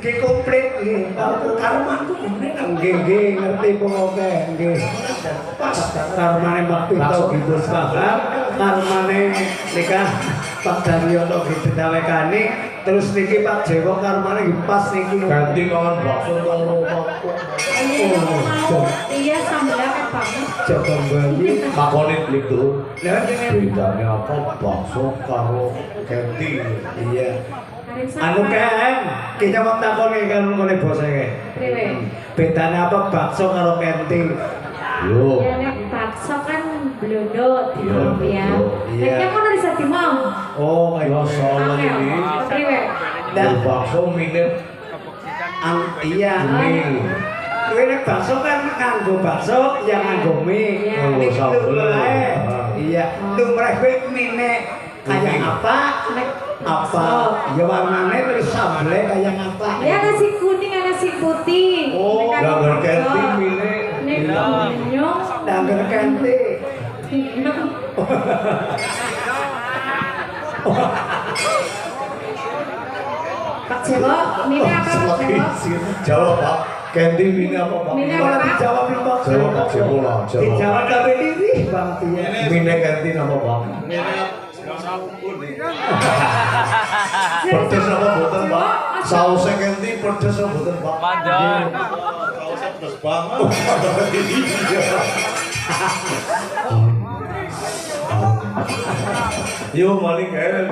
Ki komplit nggih. Karmanku nggih ngerti pokoke nggih. Pas karmane Mbak Pinto gitu banget. Karmane nikah Pak Daryono gitu dawekane terus niki Pak Dewa karmane nggih pas niki ganti kawan bakso loro Pak. Iya sambelnya kan banget. Jaga bayi Makonit gitu. lah Bedanya apa bakso karo ganti? iya. Anu kan kita mau takoni kan ngene bose kae. Priwe? Bedane apa bakso karo kenting? Yo. Ya nek bakso kan blodot ya. Iya. Nek kono bisa dimau. Oh, Ya salah ini. Priwe? Dan bakso minum Iya. mie. Kowe nek bakso kan nganggo bakso yang nganggo mie. Iya. Nek Oh, lumrahe. Iya. Lumrahe kowe mie kayak apa? Nek Apa? Ya warnane terus sambelnya kayak apa? ya nasi kuning ada nasi putih. Oh, gambar ganti mie. Nek nyong Dangger kente. Pak Dewa, mini apa Pak Dewa? Jawab Pak. Ganti mie apa Pak? Mie Kalau apa? dijawab lu Pak. Jawab Pak Jemola. Dijawab tapi ini Bang Tia. Mie ganti nama Pak. Pedes apa boten Pak? Sausnya ganti pedes apa boten Pak? Panjang. Sausnya pedes banget. Yo maling kan.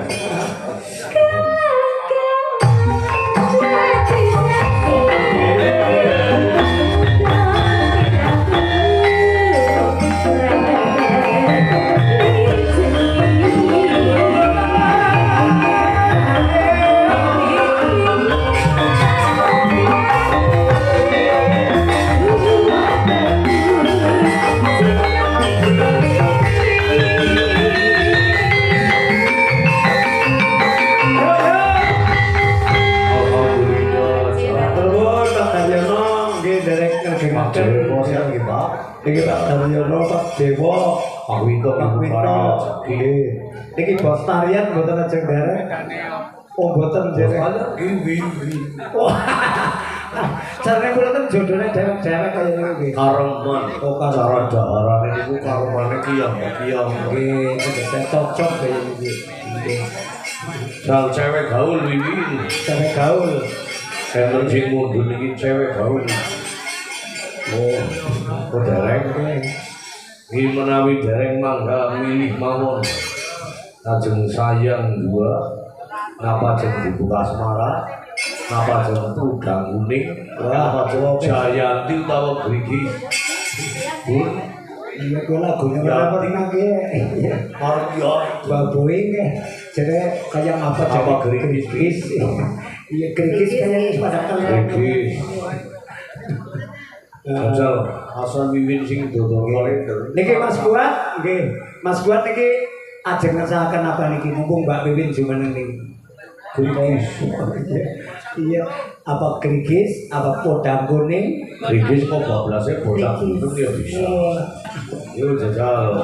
Terus Pak Daryono nggih derek ngergengaken Siang iki Pak. Niki Pak Daryono, Pak Dewa, Pak Winto Pak Winto. Nggih. Niki bos tarian mboten ajeng derek. Oh mboten derek. Iwi. Wah. Carane kula kan jodone dewek-dewek kaya ngene nggih. Kareman. Oh, kareman. Cara daharane niku karemane kiyang. Nggih, saya cocok kaya niki. Nggih. Sang cewek gaul wiwi. Sampe gaul. Enten sing mundun iki cewek gaul. Oh, kok dereng. Iki menawi dereng mangga milih mawon. Lajeng sayang dua. Napa jeng dibuka asmara? Napa jeng tudang kuning? Napa jeng Jayanti utawa Grigi? Bun, Iya kuwi lagune ora pernah nggih. Maria Baboe nggih. Jadi kayak apa Apa jadi gerigis. Iya gerigis kayak pada kalian. Grigi. Asal asal wiwin sing dodol Niki Mas Buat, nggih. Mas Buat niki ajeng ngesahaken apa niki mumpung Mbak Wiwin jumeneng niki. Grigis. Iya, apa gerigis, apa podang kuning, Grigis kok bablasnya bocah itu ya bisa. Yo jajal.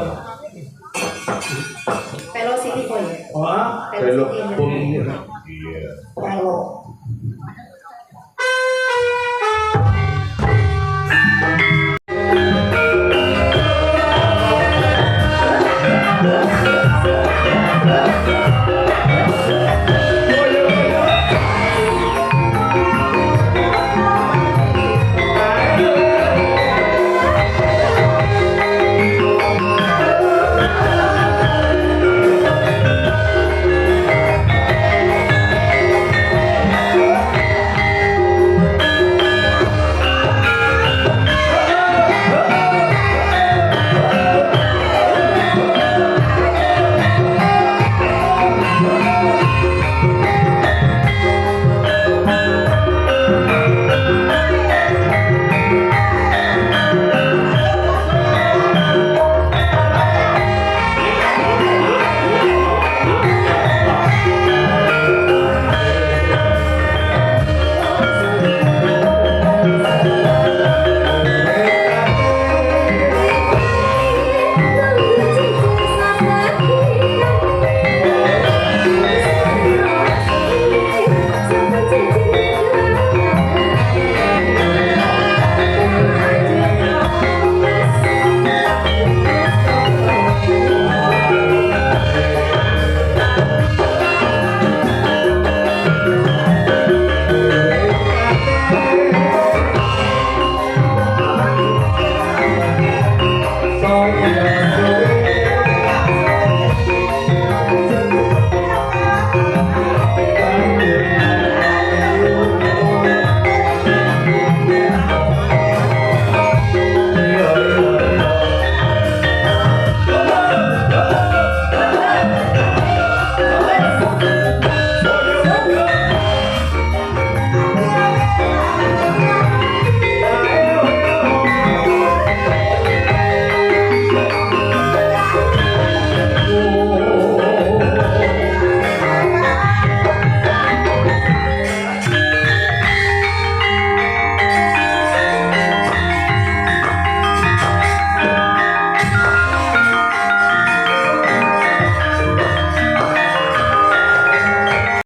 Velocity boy. Oh, Belok pun. Iya. Iya. kalau